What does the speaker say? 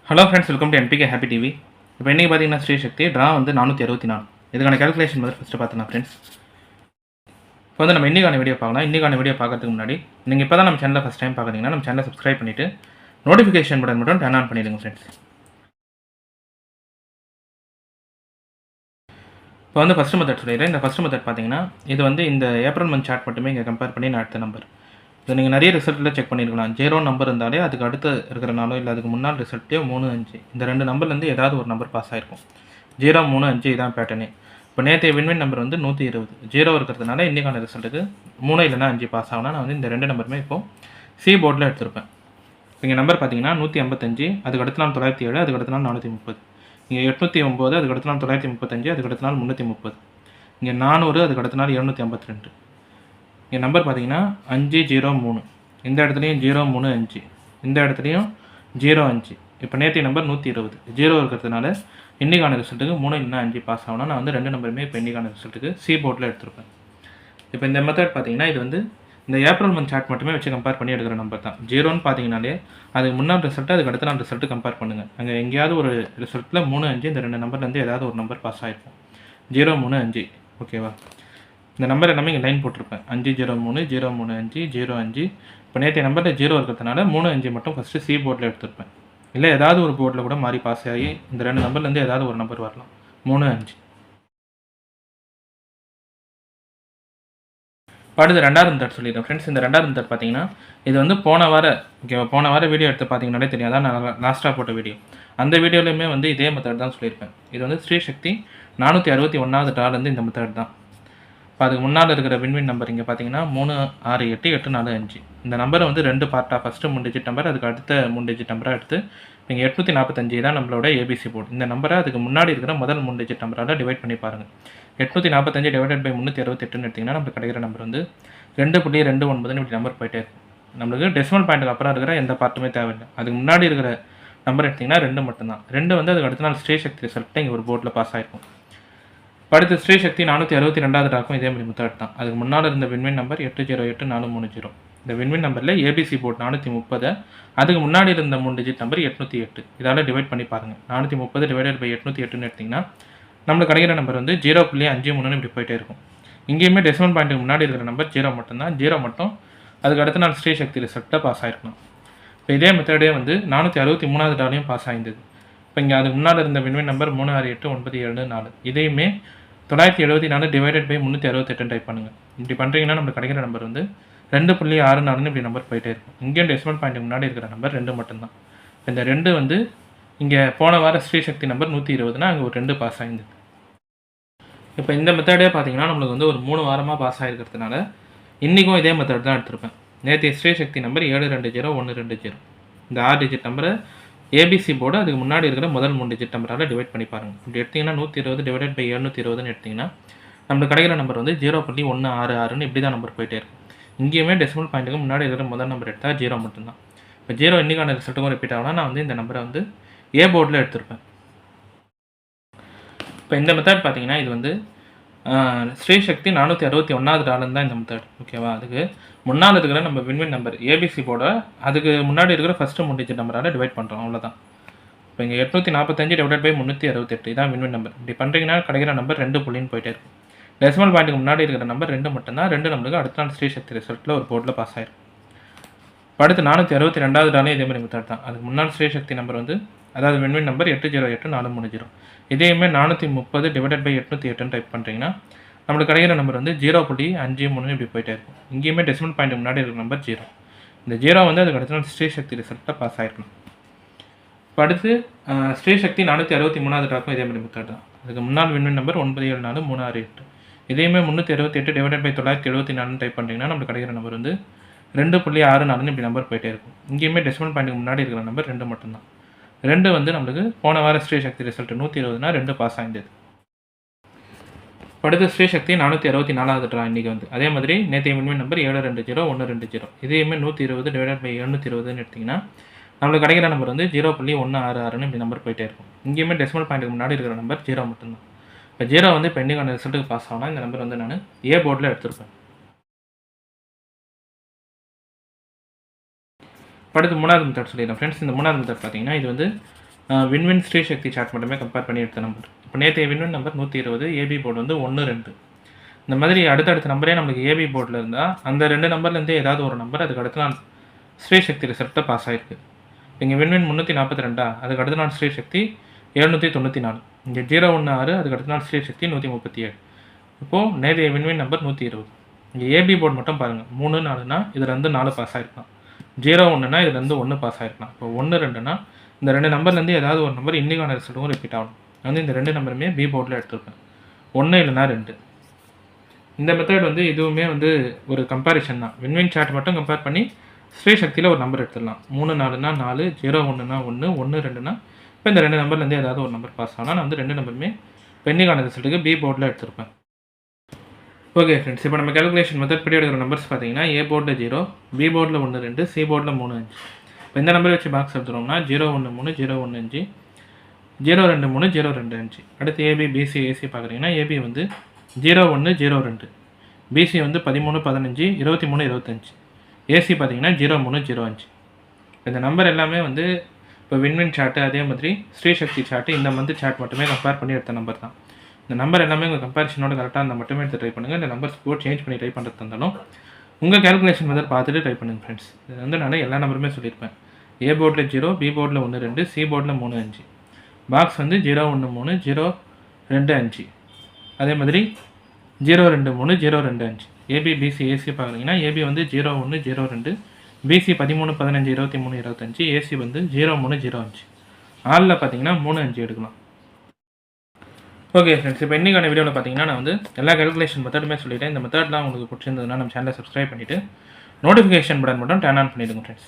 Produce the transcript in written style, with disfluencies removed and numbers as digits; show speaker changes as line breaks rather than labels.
Hello friends, welcome to NPK happy TV. இப்போ இன்றைக்கி பார்த்தீங்கன்னா ஸ்ரீ சக்தி ட்ரா வந்து 464. இதுக்கான கேல்குலேஷன் வந்து ஃபஸ்ட்டு பார்த்துக்கலாம் ஃப்ரெண்ட்ஸ். இப்போ வந்து நம்ம இன்றைக்கான வீடியோ பார்க்கலாம். இன்றைக்கான வீடியோ பார்க்கறதுக்கு முன்னாடி நீங்கள் இப்போ தான் நம்ம சேனலை ஃபஸ்ட் டைம் பார்க்குறீங்கன்னா நம்ம சேனலை சப்ஸ்கிரைப் பண்ணிவிட்டு நோட்டிஃபிகேஷன் பட்டன் மட்டும் டர்ன் ஆன் பண்ணிவிடுங்க ஃப்ரெண்ட்ஸ். இப்போ வந்து ஃபஸ்ட்டு மெத்தட் சொல்லிடுறேன். இந்த ஃபஸ்ட்டு மெத்தட் பார்த்தீங்கன்னா இது வந்து இந்த ஏப்ரல் மந்த் சார்ட் மட்டுமே இங்கே கம்பேர் பண்ணி நான் எடுத்த நம்பர். இதை நீங்கள் நிறைய ரிசல்ட்டில் செக் பண்ணியிருக்கலாம். 0 நம்பர் இருந்தாலே அதுக்கு அடுத்து இருக்கிறனாலோ இல்லை அதுக்கு முன்னாள் ரிசல்ட்டே 3, 5 இந்த ரெண்டு நம்பர்லேருந்து ஏதாவது ஒரு நம்பர் பாஸ் ஆகிருக்கும். 0, 3, 5 இதான் பேட்டர்னே. இப்போ நேற்றைய வின்வின் நம்பர் வந்து 120. 0 இருக்கிறதுனால இன்றைக்கான ரிசல்ட்டுக்கு 3 இல்லைனா 5 பாஸ் ஆகுனா நான் வந்து இந்த ரெண்டு நம்பருமே இப்போது சி போர்டில் எடுத்திருப்பேன். இங்கே நம்பர் பார்த்தீங்கன்னா 155, அதுக்கு அடுத்த நாள் 907, அதுக்கு அடுத்த நாள் 430. இங்கே 809, அதுக்கு அடுத்த நாள் 935, அதுக்கு அடுத்த நாள் 330. இங்கே 400, அதுக்கு அடுத்த நாள் 752. இங்கே நம்பர் பார்த்தீங்கன்னா 503. இந்த இடத்துலையும் 035, இந்த இடத்துலையும் 05. இப்போ நேற்றைய நம்பர் 120. 0 இருக்கிறதுனால இன்றைக்கான ரிசல்ட்டுக்கு 3 இல்லைனா 5 பாஸ் ஆகணும். நான் வந்து ரெண்டு நம்பருமே இப்போ இன்றைக்கான ரிசல்ட்டுக்கு சி போர்டில் எடுத்திருப்பேன். இப்போ இந்த மெத்தட் பார்த்தீங்கன்னா இது வந்து இந்த ஏப்ரல் மந்த் சார்ட் மட்டுமே வச்சு கம்பேர் பண்ணி எடுக்கிற நம்பர் தான். 0ன்னு பார்த்தீங்கனாலே அதுக்கு முன்னாள் ரிசல்ட்டு அதுக்கு அடுத்த நாள் ரிசல்ட்டு கம்பேர் பண்ணுங்கள். அங்கே எங்கேயாவது ஒரு ரிசல்ட்டில் 3, 5 இந்த ரெண்டு நம்பர்லேருந்து ஏதாவது ஒரு நம்பர் பாஸ் ஆகிருக்கும். 0, 3, 5 ஓகேவா? இந்த நம்பர் எல்லாமே இங்கே லைன் போட்டிருப்பேன். 503, 035, 05. இப்போ நேற்றைய நம்பரில் 0 இருக்கிறதுனால 3, 5 மட்டும் ஃபஸ்ட்டு சி போர்டில் எடுத்திருப்பேன். இல்லை ஏதாவது ஒரு போர்டில் கூட மாறி பாஸ் ஆகி இந்த ரெண்டு நம்பர்லேருந்து ஏதாவது ஒரு நம்பர் வரலாம். 3, 5. அடுத்து ரெண்டாவது மெத்தட் சொல்லிடுறேன் ஃப்ரெண்ட்ஸ். இந்த ரெண்டாவது மெத்தட் பார்த்தீங்கன்னா இது வந்து போன வார வீடியோ எடுத்து பார்த்தீங்கன்னாலே தெரியும். அதான் நான் லாஸ்ட்டாக போட்ட வீடியோ. அந்த வீடியோலையுமே வந்து இதே மெத்தட் தான் சொல்லியிருப்பேன். இது வந்து ஸ்ரீ சக்தி 461வது ட்ராலேருந்து இந்த மெத்தட் தான். இப்போ அதுக்கு முன்னால் இருக்கிற வின்வின் நம்பர் இங்கே பார்த்தீங்கன்னா 3, 6, 8, 8, 4, 5. இந்த நம்பரை வந்து ரெண்டு பார்ட்டாக ஃபஸ்ட்டு 3 டிஜிட் நம்பர், அதுக்கு அடுத்த 3 டிஜிட் நம்பராக எடுத்து நீங்கள் 845 தான் நம்மளோட ஏபிசி போர்டு. இந்த நம்பரை அதுக்கு முன்னாடி இருக்கிற முதல் 3 டிஜிட் நம்பரால் டிவைட் பண்ணி பாருங்கள். 845 டிவைடட் பை 368ன்னு எடுத்திங்கன்னா நம்மளுக்கு கிடைக்கிற நம்பர் வந்து 2.29 இப்படி நம்பர் போயிட்டே இருக்கும். நம்மளுக்கு டெசிமல் பாயிண்ட்டுக்கு அப்புறம் இருக்கிற எந்த பார்ட்டுமே தேவையில்லை. அதுக்கு முன்னாடி இருக்கிற நம்பர் எடுத்திங்கன்னா 2 மட்டும்தான். 2 வந்து அதுக்கு அடுத்த நாள் ஸ்ரீ சக்தி ரிசல்ட்டு இங்கே ஒரு போர்டில் பாஸ் ஆகிருக்கும். அடுத்து ஸ்ரீ சக்தி 462வது ட்ராக்கும் இதே மாதிரி மெத்தட் தான். அதுக்கு முன்னால் இருந்த வின்வின் நம்பர் 808430. இந்த வின்வின் நம்பரில் ஏபிசி போர்ட் 430, அதுக்கு முன்னாடி இருந்த 3 டிஜிட் நம்பர் 808. இதால் டிவைட் பண்ணி பாருங்கள். 430 டிவைடட் பை 808ன்னு எடுத்திங்கன்னா நம்மளுக்கு கிடைக்கிற நம்பர் வந்து 0.53 இப்படி போயிட்டே இருக்கும். இங்கேயுமே டெசிமல் பாயிண்ட்டுக்கு முன்னாடி இருக்கிற நம்பர் 0 மட்டும்தான். 0 மட்டும் அதுக்கு அடுத்த நாள் ஸ்ரீ சக்தி ரிசல்ட்டில் பாஸ் ஆகிருக்கணும். இப்போ இதே மெத்தடே வந்து 463வது ட்ராலையும் பாஸ் ஆகிருந்தது. இப்போ இங்கே அதுக்கு முன்னால் இருந்த வின்வின் நம்பர் 3689774. இதையுமே 974 டிவைடட் பை 368 டைப் பண்ணுங்கள். இப்படி பண்ணுறீங்கன்னா நம்மளுக்கு கிடைக்கிற நம்பர் வந்து 2.64 இப்படி நம்பர் போயிட்டே இருக்கும். இங்கேயும் டெசிமல் பாயிண்ட்டுக்கு முன்னாடி இருக்கிற நம்பர் 2 மட்டும்தான். இந்த 2 வந்து இங்கே போன வார ஸ்ரீ சக்தி நம்பர் 120னா அங்கே ஒரு 2 பாஸ் ஆகிருந்தது. இப்போ இந்த மெத்தடே பார்த்தீங்கன்னா நம்மளுக்கு வந்து ஒரு 3 வாரமாக பாஸ் ஆகிருக்கிறதுனால இன்றைக்கும் இதே மெத்தட் தான் எடுத்திருப்பேன். நேற்று ஸ்ரீ சக்தி நம்பர் 720120. இந்த 6 டிஜிட் நம்பரை ஏபிசி போர்டு அதுக்கு முன்னாடி இருக்கிற முதல் 3 டிஜிட் நம்பரால் டிவைட் பண்ணி பாருங்கள். இப்படி எடுத்திங்கன்னா 120 டிவைடட் பை 720ன்னு எடுத்திங்கன்னா நம்மளுக்கு கிடைக்கிற நம்பர் வந்து 0.166ன்னு இப்படி தான் நம்பர் போயிட்டே இருக்கும். இங்கேயுமே டெசிமல் பாயிண்ட்டுக்கு முன்னாடி இருக்கிற முதல் நம்பர் எடுத்தால் 0 மட்டும்தான். இப்போ 0 இன்றைக்கான ரிசல்ட்டுக்கும் ரிப்பீட் ஆகலாம். நான் வந்து இந்த நம்பரை வந்து ஏ போர்டில் எடுத்திருப்பேன். இப்போ இந்த மெத்தட் பார்த்தீங்கன்னா இது வந்து ஸ்ரீ சக்தி 461வது ட்ராலேருந்து தான் இந்த மெத்தட் ஓகேவா? அதுக்கு முன்னால் இருக்கிற நம்ம வின்வின் நம்பர் ஏபிசி போர்டை அதுக்கு முன்னாடி இருக்கிற ஃபஸ்ட்டு 3 டிஜிட் நம்பரால் டிவைட் பண்ணுறோம், அவ்வளோதான். இப்போ இங்கே 845 டிவைட் பை 368 இதான் வின்வின் நம்பர். இப்படி பண்ணுறீங்கன்னா கிடைக்கிற நம்பர் 2 புள்ளின்னு போயிட்டே இருக்கும். டெசிமல் பாயிண்ட்டுக்கு முன்னாடி இருக்கிற நம்பர் 2 மட்டும்தான். 2 நம்மளுக்கு அடுத்த நாள் ஸ்ரீ சக்தி ரிசல்ட்டில் ஒரு போர்டில் பாஸ் ஆகிருக்கும். அடுத்து 462வது ட்ராலே இதே மாதிரி மெத்தட் தான். அதுக்கு முன்னாள் ஸ்ரீ சக்தி நம்பர் வந்து அதாவது வின்வின் நம்பர் 808430. இதையுமே 430 டிவைடட் பை 808ன்னு டைப் பண்ணுறீங்கன்னா நம்மளுக்கு கிடைக்கிற நம்பர் வந்து 0.53 இப்படி போயிட்டே இருக்கும். இங்கேயுமே டெசிமல் பாயிண்ட்டுக்கு முன்னாடி இருக்கிற நம்பர் 0. இந்த 0 வந்து அதுக்கு அடுத்த நாள் ஸ்ரீ சக்தி ரிசல்ட்டில் பாஸ் ஆகிருக்கணும். இப்போ அடுத்து ஸ்ரீ சக்தி 463வது ட்ராக்கும் இதே மாதிரி மெத்தட் தான். அதுக்கு முன்னாள் வின்வின் நம்பர் 974368. இதையுமே 368 டிவைடட் பை 974ன்னு டைப் பண்ணுறீங்கன்னா நம்மளுக்கு கிடைக்கிற நம்பர் வந்து 2.64ன்னு இப்படி நம்பர் போயிட்டே இருக்கும். இங்கேயுமே டெசிமல் பாயிண்ட்டுக்கு முன்னாடி இருக்கிற நம்பர் 2 மட்டும்தான். 2 வந்து நம்மளுக்கு போன வார ஸ்ரீ சக்தி ரிசல்ட் 120னா 2 பாஸ் ஆகிருந்தது. அடுத்து ஸ்ரீ சக்தி 464வது ட்ரா இன்றைக்கி வந்து அதே மாதிரி நேற்றைய வின்வின் நம்பர் 720120. இதையுமே 120 டிவைடட் பை 720ன்னு எடுத்திங்கன்னா நம்மளுக்கு கிடைக்கிற நம்பர் வந்து 0.166ன்னு இப்படி நம்பர் போயிட்டே இருக்கும். இங்கேயுமே டெசிமல் பாயிண்ட்டுக்கு முன்னாடி இருக்கிற நம்பர் 0 மட்டும்தான். இப்போ 0 வந்து இப்போ இன்றைக்கான ரிசல்ட்டுக்கு பாஸ் ஆகணும். இந்த நம்பர் வந்து நான் ஏ போர்டில் எடுத்திருப்பேன். அடுத்து மூணாவது மெத்தட் சொல்லிடுறேன் ஃப்ரெண்ட்ஸ். இந்த மூணாவது மெத்தட் பார்த்தீங்கன்னா இது வந்து வின்வின் ஸ்ரீசக்தி சார்ட் மட்டுமே கம்பேர் பண்ணி எடுத்த நம்பர். இப்போ நேற்றைய வின்வின் நம்பர் 120, ஏபி போர்டு வந்து 1, 2. இந்த மாதிரி அடுத்தடுத்த நம்பரே நம்மளுக்கு ஏபி போர்டில் இருந்தால் அந்த 2 நம்பர்லேருந்தே ஏதாவது ஒரு நம்பர் அதுக்கு அடுத்த நாள் ஸ்ரீசக்தி ரிசல்ட்டை பாஸ் ஆகிருக்கு. இங்கே வின்வின் 342, அதுக்கு அடுத்த நாள் ஸ்ரீசக்தி 794. இங்கே 016, அதுக்கு அடுத்த நாள் ஸ்ரீசக்தி 137. இப்போது நேற்றைய வின்வின் நம்பர் 120. இங்கே ஏபி போர்டு மட்டும் பாருங்கள், 3, 4னா இதில் வந்து 4 பாஸ் ஆகிருக்கலாம், 0, 1னா இதில் வந்து 1 பாஸ் ஆகிருக்கலாம். இப்போ 1, 2னா இந்த 2 நம்பர்லேருந்து ஏதாவது ஒரு நம்பர் இன்றைக்கான ரிசல்ட்டும் ரிப்பீட் ஆகணும். வந்து இந்த 2 நம்பருமே பி போர்டில் எடுத்துருப்பேன், 1 இல்லைனா 2. இந்த மெத்தட் வந்து இதுவுமே வந்து ஒரு கம்பேரிஷன் தான். வின்வின் சார்ட் மட்டும் கம்பேர் பண்ணி ஸ்ரீசக்தியில் ஒரு நம்பர் எடுத்துடலாம். 3, 4னா 4, 0, 1னா 1, 1, 2னா இப்போ இந்த 2 நம்பர்லேருந்து ஏதாவது ஒரு நம்பர் பாஸ் ஆனால் நான் வந்து 2 நம்பருமே பெண்டிங்கான ரிசல்ட்டுக்கு பி போர்டில் எடுத்திருப்பேன். ஓகே ஃப்ரெண்ட்ஸ், இப்போ நம்ம கேல்குலேஷன் மெத்தட் படி எடுக்கிற நம்பர்ஸ் பார்த்தீங்கன்னா ஏ போர்டில் 0, பி போர்டில் 1, 2, சி போர்டில் 3, 5. இப்போ இந்த நம்பரை வச்சு பாக்ஸ் எடுத்துகிறோம்னா 0, 1, 3, 0, 1, 5, 0, 2, 3, 0, 2, 5. அடுத்து ஏபி, பிசி, ஏசி பார்க்குறீங்கன்னா ஏபி வந்து 0, 1, 0, 2, பிசி வந்து 13, 15, 23, 25, ஏசி பார்த்தீங்கன்னா 0, 3, 0, 5. இந்த நம்பர் எல்லாமே வந்து இப்போ வின்வின் சார்ட்டு, அதே மாதிரி ஸ்ரீசக்தி சார்ட்டு, இந்த மந்த் சார்ட் மட்டுமே கம்பேர் பண்ணி எடுத்த நம்பர் தான். இந்த நம்பர் எல்லாமே உங்கள் கம்பேரிஷனோட கரெக்டாக இருந்தால் மட்டுமே எடுத்து ட்ரை பண்ணுங்கள். இந்த நம்பர்ஸ் கூட சேஞ்ச் பண்ணி ட்ரை பண்ணுறது இருந்தாலும் உங்கள் கேல்குலேஷன் மெத்தட் பார்த்துட்டு ட்ரை பண்ணுங்கள் ஃப்ரெண்ட்ஸ். இது வந்து நான் எல்லா நம்பருமே சொல்லியிருப்பேன். ஏ போர்டில் 0, பி போர்டில் 1, 2, சி போர்டில் 3, 5. பாக்ஸ் வந்து 0, 1, 3, 0, 2, 5. அதே மாதிரி 0, 2, 3, 0, 2, 5. ஏபி, பிசி, ஏசி பார்க்குறீங்கன்னா ஏபி வந்து 0, 1, 0, 2, பிசி 13, 15, 23, 25, ஏசி வந்து 0, 3, 0, 5. ஆளில் பார்த்தீங்கன்னா 3, 5 எடுக்கலாம். ஓகே ஃப்ரெண்ட்ஸ், இப்போ இன்றைக்கான வீடியோவில் பார்த்தீங்கன்னா நான் வந்து எல்லா கேல்குலேஷன் மெத்தடுமே சொல்லிட்டேன். இந்த மெத்தட்லாம் உங்களுக்கு பிடிச்சிருந்ததுன்னா நம்ம சேனலை சப்ஸ்கிரைப் பண்ணிவிட்டு நோட்டிஃபிகேஷன் பட்டன் மட்டும் டர்ன் ஆன் பண்ணிவிடுங்க ஃப்ரெண்ட்ஸ்.